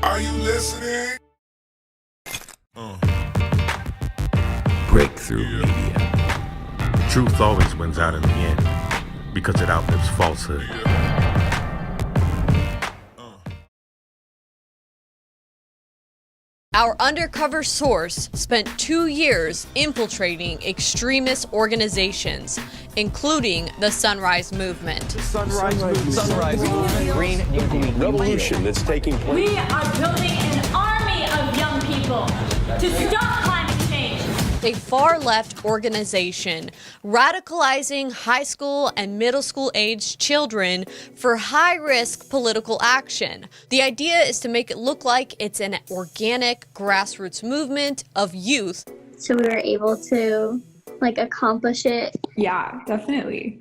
Are you listening? Breakthrough media. Truth always wins out in the end because it outlives falsehood. Our undercover source spent 2 years infiltrating extremist organizations, including the Sunrise Movement. Sunrise Movement. Green New revolution that's taking place. We are building an army of young people to stop climate change. A far-left organization radicalizing high school and middle school aged children for high-risk political action. The idea is to make it look like it's an organic grassroots movement of youth. So we were able to accomplish it. Yeah, definitely.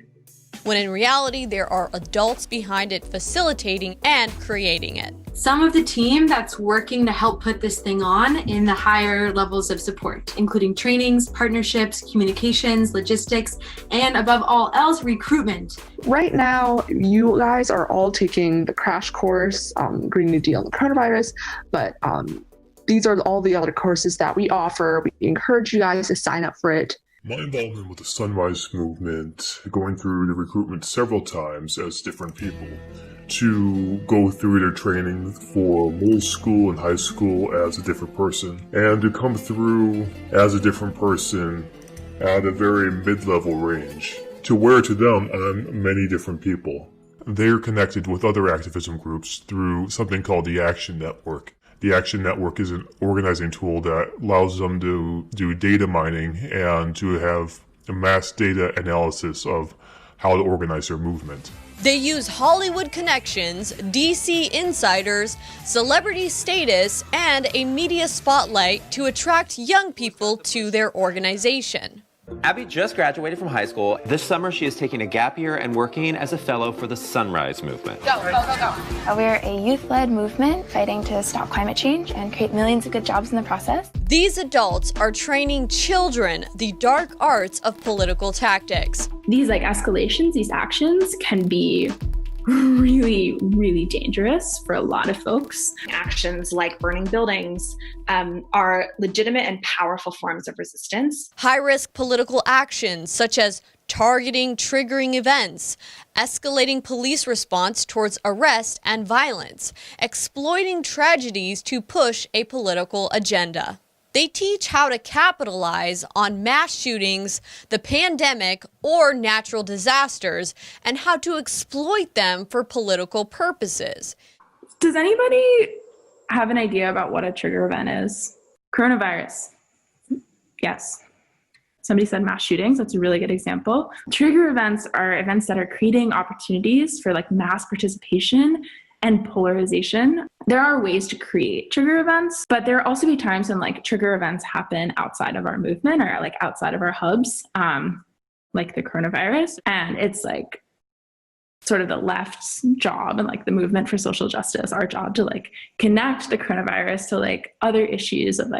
When in reality, there are adults behind it facilitating and creating it. Some of the team that's working to help put this thing on in the higher levels of support, including trainings, partnerships, communications, logistics, and above all else, recruitment. Right now, you guys are all taking the crash course, Green New Deal and the coronavirus, but these are all the other courses that we offer. We encourage you guys to sign up for it. My involvement with the Sunrise Movement, going through the recruitment several times as different people, to go through their training for middle school and high school as a different person, and to come through as a different person at a very mid-level range, to where to them I'm many different people. They're connected with other activism groups through something called the Action Network. The Action Network is an organizing tool that allows them to do data mining and to have a mass data analysis of how to organize their movement. They use Hollywood connections, DC insiders, celebrity status, and a media spotlight to attract young people to their organization. Abby just graduated from high school. This summer, she is taking a gap year and working as a fellow for the Sunrise Movement. Go, go, go, go. We're a youth-led movement fighting to stop climate change and create millions of good jobs in the process. These adults are training children the dark arts of political tactics. These escalations, these actions can be really, really dangerous for a lot of folks. Actions like burning buildings are legitimate and powerful forms of resistance. High-risk political actions such as targeting triggering events, escalating police response towards arrest and violence, exploiting tragedies to push a political agenda. They teach how to capitalize on mass shootings, the pandemic, or natural disasters, and how to exploit them for political purposes. Does anybody have an idea about what a trigger event is? Coronavirus. Yes. Somebody said mass shootings. That's a really good example. Trigger events are events that are creating opportunities for mass participation and polarization. There are ways to create trigger events, but there also be times when trigger events happen outside of our movement or outside of our hubs, like the coronavirus. And it's sort of the left's job and the movement for social justice, our job to connect the coronavirus to other issues of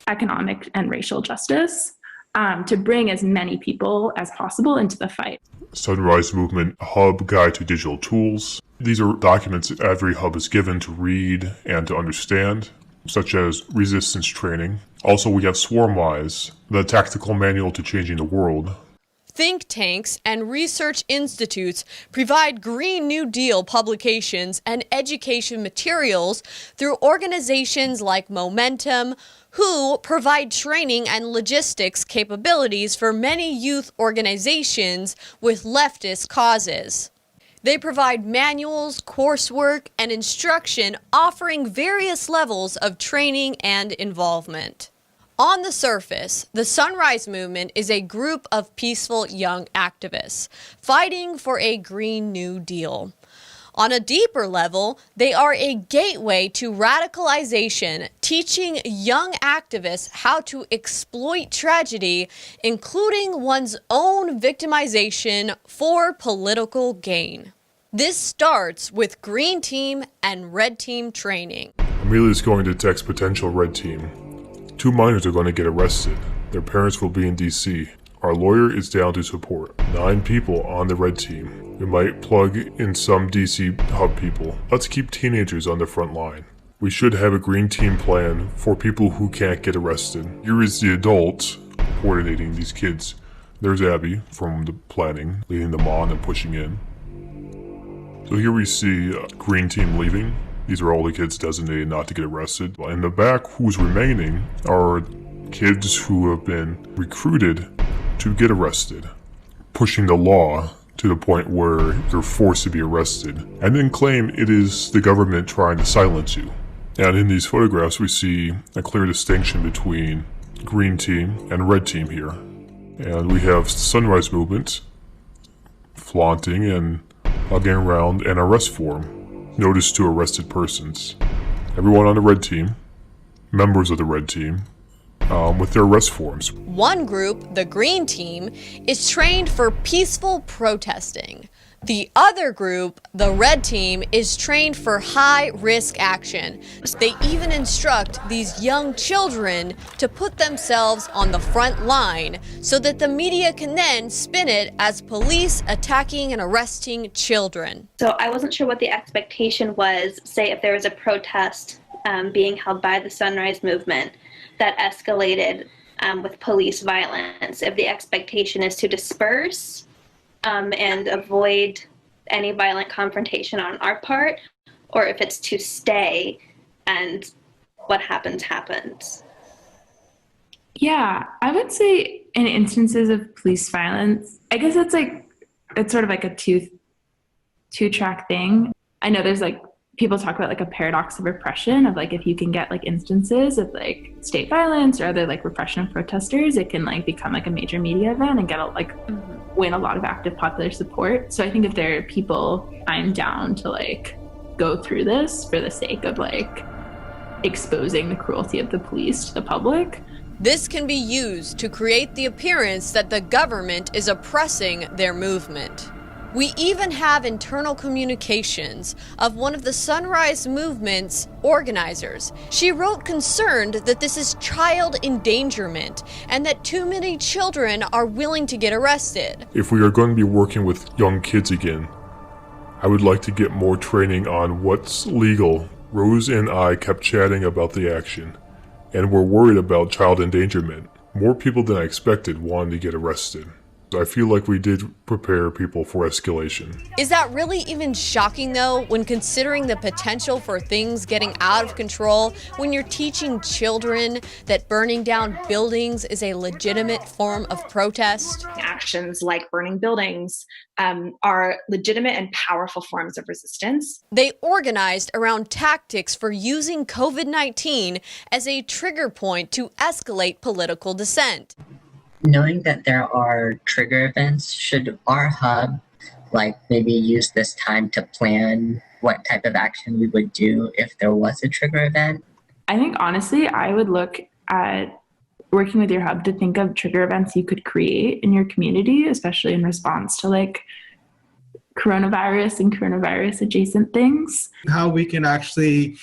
economic and racial justice, to bring as many people as possible into the fight. Sunrise Movement Hub Guide to Digital Tools. These are documents that every hub is given to read and to understand, such as resistance training. Also, we have Swarmwise, the tactical manual to changing the world. Think tanks and research institutes provide Green New Deal publications and education materials through organizations like Momentum, who provide training and logistics capabilities for many youth organizations with leftist causes. They provide manuals, coursework, and instruction offering various levels of training and involvement. On the surface, the Sunrise Movement is a group of peaceful young activists fighting for a Green New Deal. On a deeper level, they are a gateway to radicalization, teaching young activists how to exploit tragedy, including one's own victimization for political gain. This starts with Green Team and Red Team training. Amelia's going to text potential Red Team. 2 minors are going to get arrested. Their parents will be in DC. Our lawyer is down to support. 9 people on the Red Team. We might plug in some DC hub people. Let's keep teenagers on the front line. We should have a green team plan for people who can't get arrested. Here is the adult coordinating these kids. There's Abby from the planning, leading them on and pushing in. So here we see green team leaving. These are all the kids designated not to get arrested. In the back, who's remaining are kids who have been recruited to get arrested, pushing the law to the point where you're forced to be arrested, and then claim it is the government trying to silence you. And in these photographs, we see a clear distinction between green team and red team here. And we have Sunrise Movement flaunting and hugging around an arrest form. Notice to arrested persons. Everyone on the red team, members of the red team, with their arrest forms. One group, the green team, is trained for peaceful protesting. The other group, the red team, is trained for high-risk action. They even instruct these young children to put themselves on the front line so that the media can then spin it as police attacking and arresting children. So I wasn't sure what the expectation was, say if there was a protest being held by the Sunrise Movement that escalated with police violence, if the expectation is to disperse and avoid any violent confrontation on our part, or if it's to stay and what happens, happens. Yeah, I would say in instances of police violence, I guess it's sort of like a two-track thing. I know there's like, people talk about like a paradox of repression of like, if you can get like instances of like state violence or other like repression of protesters, it can like become like a major media event and get win a lot of active popular support. So I think if there are people, I'm down to like go through this for the sake of like exposing the cruelty of the police to the public. This can be used to create the appearance that the government is oppressing their movement. We even have internal communications of one of the Sunrise Movement's organizers. She wrote concerned that this is child endangerment and that too many children are willing to get arrested. If we are going to be working with young kids again, I would like to get more training on what's legal. Rose and I kept chatting about the action, and we're worried about child endangerment. More people than I expected wanted to get arrested. I feel like we did prepare people for escalation. Is that really even shocking though, when considering the potential for things getting out of control, when you're teaching children that burning down buildings is a legitimate form of protest? Actions like burning buildings are legitimate and powerful forms of resistance. They organized around tactics for using COVID-19 as a trigger point to escalate political dissent. Knowing that there are trigger events, should our hub maybe use this time to plan what type of action we would do if there was a trigger event? I think honestly, I would look at working with your hub to think of trigger events you could create in your community, especially in response to coronavirus and coronavirus adjacent things. How we can actually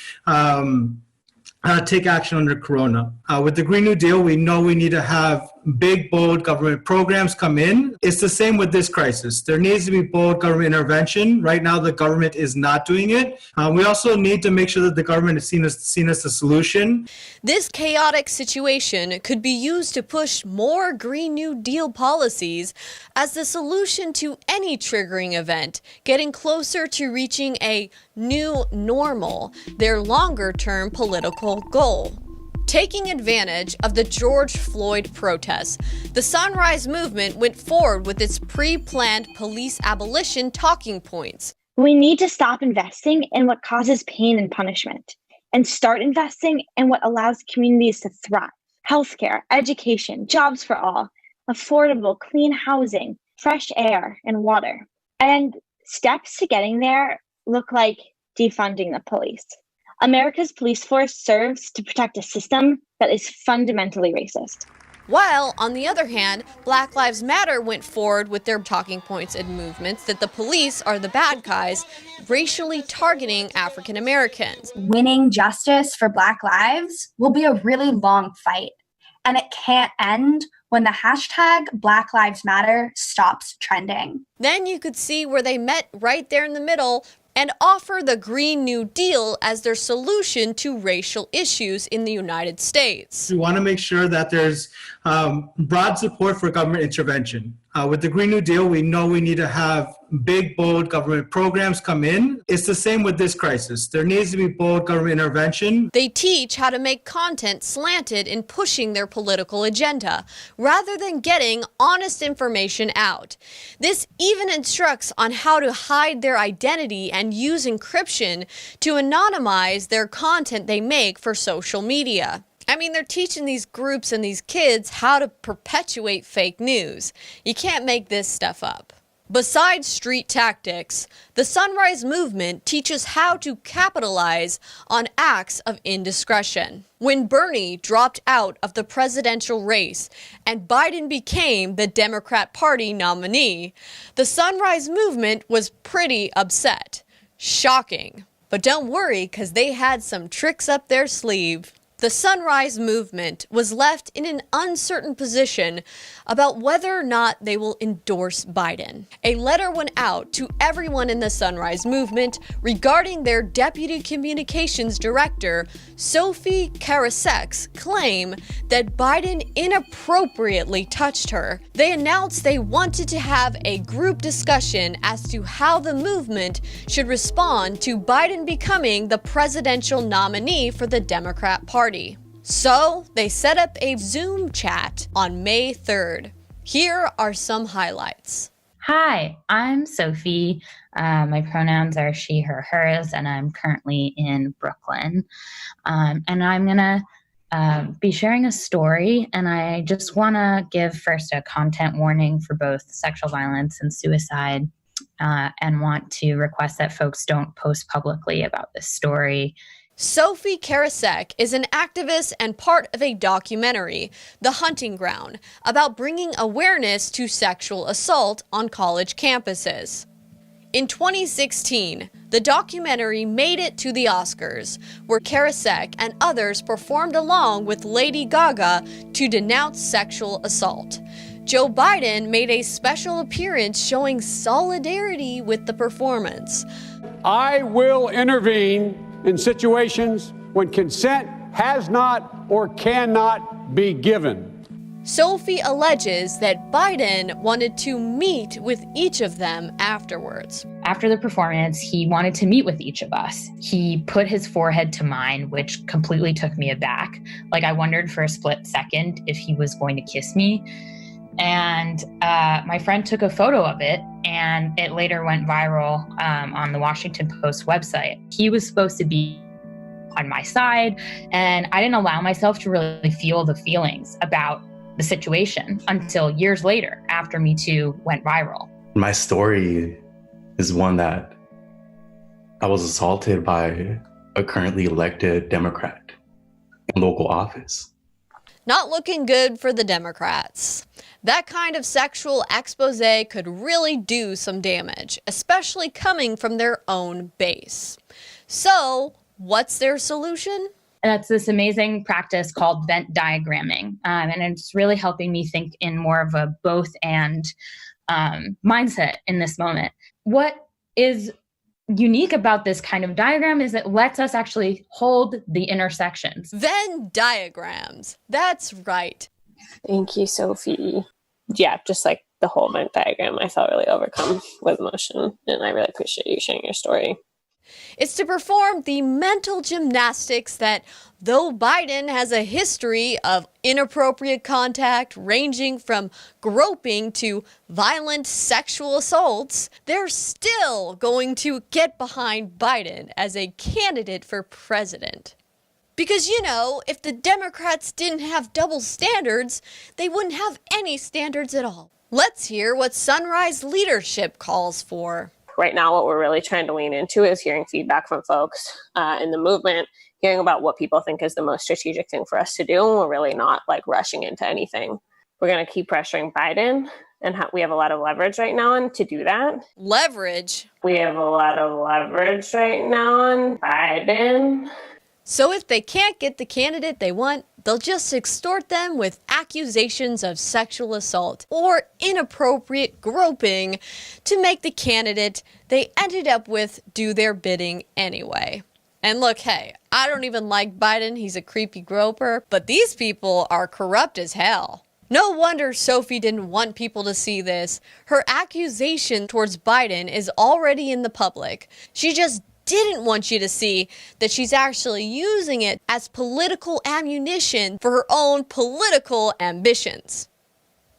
take action under Corona. With the Green New Deal, we know we need to have big, bold government programs come in. It's the same with this crisis. There needs to be bold government intervention. Right now, the government is not doing it. We also need to make sure that the government is seen as the solution. This chaotic situation could be used to push more Green New Deal policies as the solution to any triggering event, getting closer to reaching a new normal, their longer-term political goal. Taking advantage of the George Floyd protests, the Sunrise Movement went forward with its pre-planned police abolition talking points. We need to stop investing in what causes pain and punishment and start investing in what allows communities to thrive. Healthcare, education, jobs for all, affordable, clean housing, fresh air, and water. And steps to getting there look like defunding the police. America's police force serves to protect a system that is fundamentally racist. While, on the other hand, Black Lives Matter went forward with their talking points and movements that the police are the bad guys, racially targeting African Americans. Winning justice for Black lives will be a really long fight, and it can't end when the hashtag Black Lives Matter stops trending. Then you could see where they met right there in the middle, and offer the Green New Deal as their solution to racial issues in the United States. We want to make sure that there's broad support for government intervention. With the Green New Deal, we know we need to have big, bold government programs come in. It's the same with this crisis. There needs to be bold government intervention. They teach how to make content slanted in pushing their political agenda, rather than getting honest information out. This even instructs on how to hide their identity and use encryption to anonymize their content they make for social media. I mean, they're teaching these groups and these kids how to perpetuate fake news. You can't make this stuff up. Besides street tactics, the Sunrise Movement teaches how to capitalize on acts of indiscretion. When Bernie dropped out of the presidential race and Biden became the Democrat Party nominee, the Sunrise Movement was pretty upset. Shocking. But don't worry, because they had some tricks up their sleeve. The Sunrise Movement was left in an uncertain position about whether or not they will endorse Biden. A letter went out to everyone in the Sunrise Movement regarding their Deputy Communications Director, Sophie Karasek's claim that Biden inappropriately touched her. They announced they wanted to have a group discussion as to how the movement should respond to Biden becoming the presidential nominee for the Democrat Party. So they set up a Zoom chat on May 3rd. Here are some highlights. Hi, I'm Sophie. My pronouns are she, her, hers, and I'm currently in Brooklyn. And I'm going to be sharing a story, and I just want to give first a content warning for both sexual violence and suicide, and want to request that folks don't post publicly about this story. Sophie Karasek is an activist and part of a documentary, The Hunting Ground, about bringing awareness to sexual assault on college campuses. In 2016, the documentary made it to the Oscars, where Karasek and others performed along with Lady Gaga to denounce sexual assault. Joe Biden made a special appearance showing solidarity with the performance. I will intervene in situations when consent has not or cannot be given. Sophie alleges that Biden wanted to meet with each of them afterwards. After the performance, he wanted to meet with each of us. He put his forehead to mine, which completely took me aback. Like, I wondered for a split second if he was going to kiss me. And my friend took a photo of it, and it later went viral on the Washington Post website. He was supposed to be on my side, and I didn't allow myself to really feel the feelings about the situation until years later, after Me Too went viral. My story is one that I was assaulted by a currently elected Democrat in local office. Not looking good for the Democrats. That kind of sexual expose could really do some damage, especially coming from their own base. So, what's their solution? And that's this amazing practice called Venn diagramming. And it's really helping me think in more of a both and mindset in this moment. What is unique about this kind of diagram is it lets us actually hold the intersections. Venn diagrams. That's right. Thank you, Sophie. Yeah, just like the whole Venn diagram, I felt really overcome with emotion, and I really appreciate you sharing your story. It's to perform the mental gymnastics that, though Biden has a history of inappropriate contact ranging from groping to violent sexual assaults, they're still going to get behind Biden as a candidate for president. Because, you know, if the Democrats didn't have double standards, they wouldn't have any standards at all. Let's hear what Sunrise leadership calls for. Right now, what we're really trying to lean into is hearing feedback from folks in the movement, hearing about what people think is the most strategic thing for us to do, and we're really not like rushing into anything. We're going to keep pressuring Biden, and we have a lot of leverage right now on to do that. Leverage? We have a lot of leverage right now on Biden. So if they can't get the candidate they want, they'll just extort them with accusations of sexual assault or inappropriate groping to make the candidate they ended up with do their bidding anyway. And look, hey, I don't even like Biden, he's a creepy groper, but these people are corrupt as hell. No wonder Sophie didn't want people to see this. Her accusation towards Biden is already in the public. She just didn't want you to see that she's actually using it as political ammunition for her own political ambitions.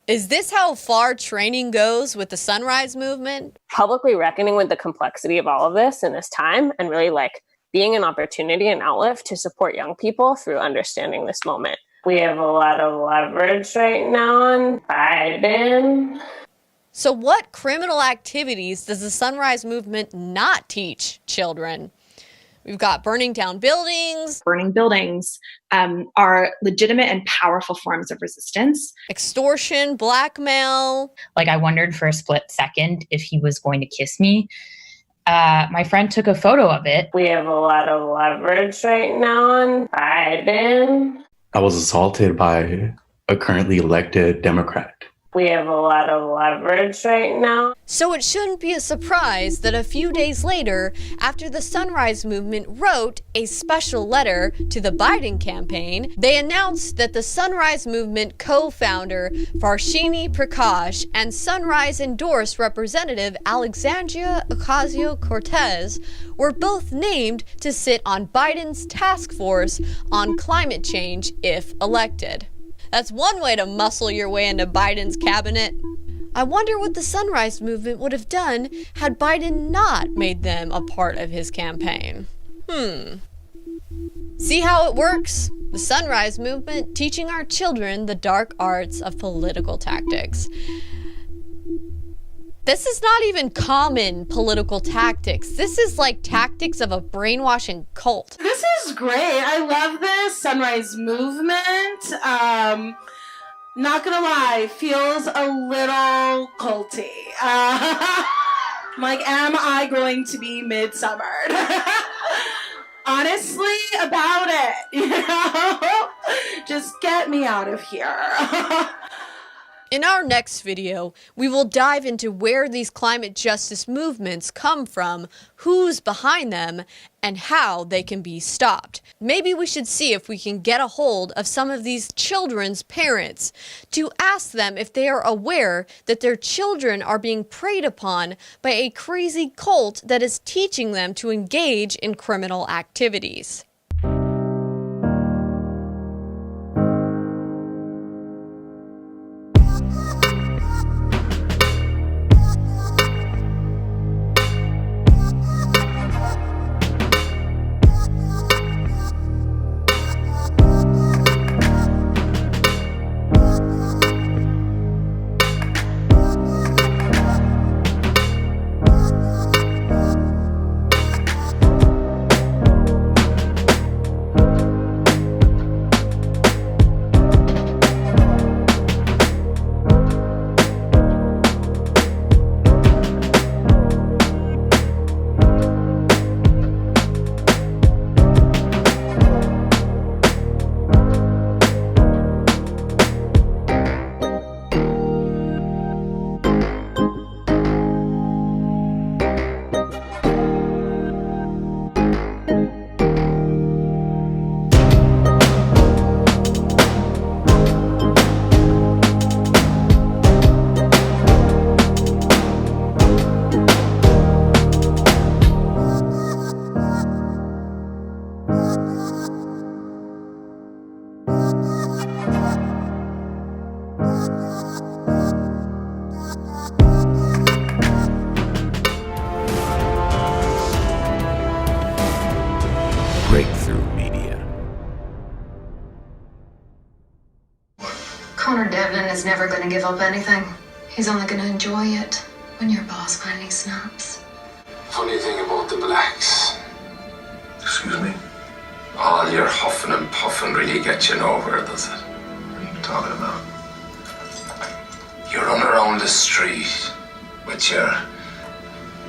Is this how far training goes with the Sunrise Movement? Publicly reckoning with the complexity of all of this in this time and really being an opportunity and outlet to support young people through understanding this moment. We have a lot of leverage right now on Biden. So what criminal activities does the Sunrise Movement not teach children? We've got burning down buildings. Burning buildings are legitimate and powerful forms of resistance. Extortion, blackmail. I wondered for a split second if he was going to kiss me. My friend took a photo of it. We have a lot of leverage right now on Biden. I was assaulted by a currently elected Democrat. We have a lot of leverage right now. So it shouldn't be a surprise that a few days later, after the Sunrise Movement wrote a special letter to the Biden campaign, they announced that the Sunrise Movement co-founder Varshini Prakash and Sunrise endorsed Representative Alexandria Ocasio-Cortez were both named to sit on Biden's task force on climate change if elected. That's one way to muscle your way into Biden's cabinet. I wonder what the Sunrise Movement would have done had Biden not made them a part of his campaign. See how it works? The Sunrise Movement teaching our children the dark arts of political tactics. This is not even common political tactics. This is like tactics of a brainwashing cult. This is great. I love this Sunrise Movement. Not gonna lie, feels a little culty. Am I going to be midsummered? Honestly, about it, Just get me out of here. In our next video, we will dive into where these climate justice movements come from, who's behind them, and how they can be stopped. Maybe we should see if we can get a hold of some of these children's parents to ask them if they are aware that their children are being preyed upon by a crazy cult that is teaching them to engage in criminal activities. Connor Devlin is never going to give up anything. He's only going to enjoy it when your boss finally snaps. Funny thing about the blacks. Excuse me? All your huffing and puffing really gets you nowhere, does it? What are you talking about? You run around the street with your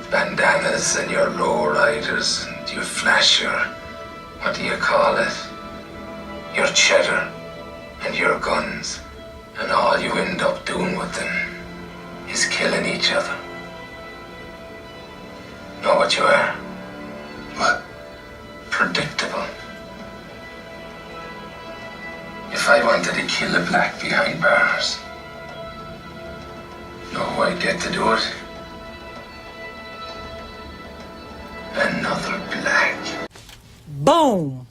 bandanas and your lowriders, and you flash your, what do you call it? Your cheddar and your guns, and all you end up doing with them is killing each other. Know what you are? What? Predictable. If I wanted to kill a black behind bars, know who I'd get to do it? Another black. Boom!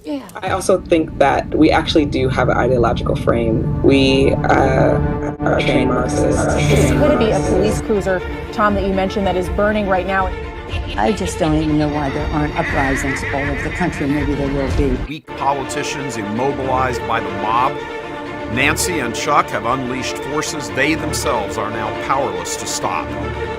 Yeah. I also think that we actually do have an ideological frame. We are trained Marxists. This could be a police cruiser, Tom, that you mentioned that is burning right now. I just don't even know why there aren't uprisings all over the country. Maybe there will be. Weak politicians immobilized by the mob. Nancy and Chuck have unleashed forces they themselves are now powerless to stop.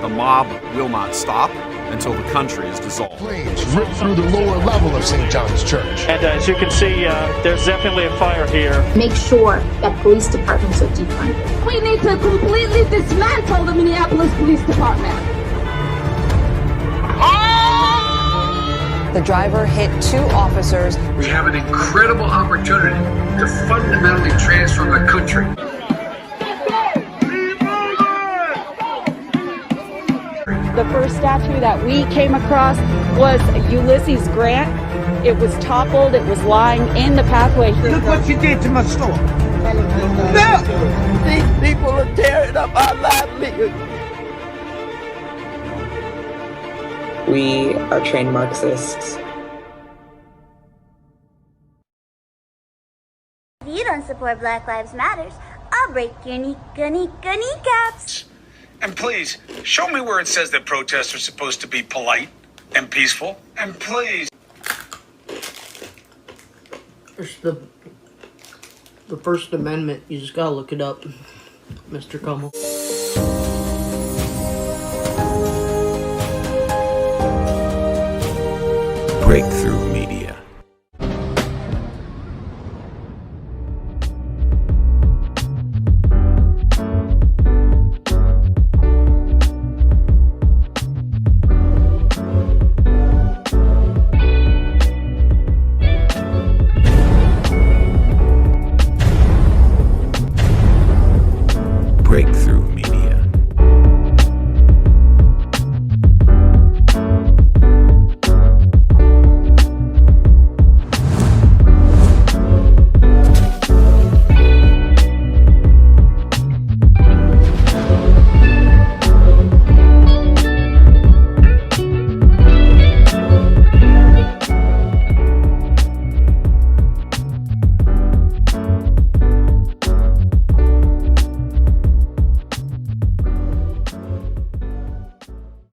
The mob will not stop until the country is dissolved. Flames rip through the lower level of St. John's Church. And as you can see, there's definitely a fire here. Make sure that police departments are defunded. We need to completely dismantle the Minneapolis Police Department. The driver hit 2 officers. We have an incredible opportunity to fundamentally transform the country. The first statue that we came across was Ulysses Grant. It was toppled, it was lying in the pathway. Look what you did to my store. No! These people are tearing up our livelihood. We are trained Marxists. If you don't support Black Lives Matter, I'll break your kneecaps. And please, show me where it says that protests are supposed to be polite and peaceful. And please. It's the First Amendment. You just gotta look it up, Mr. Como.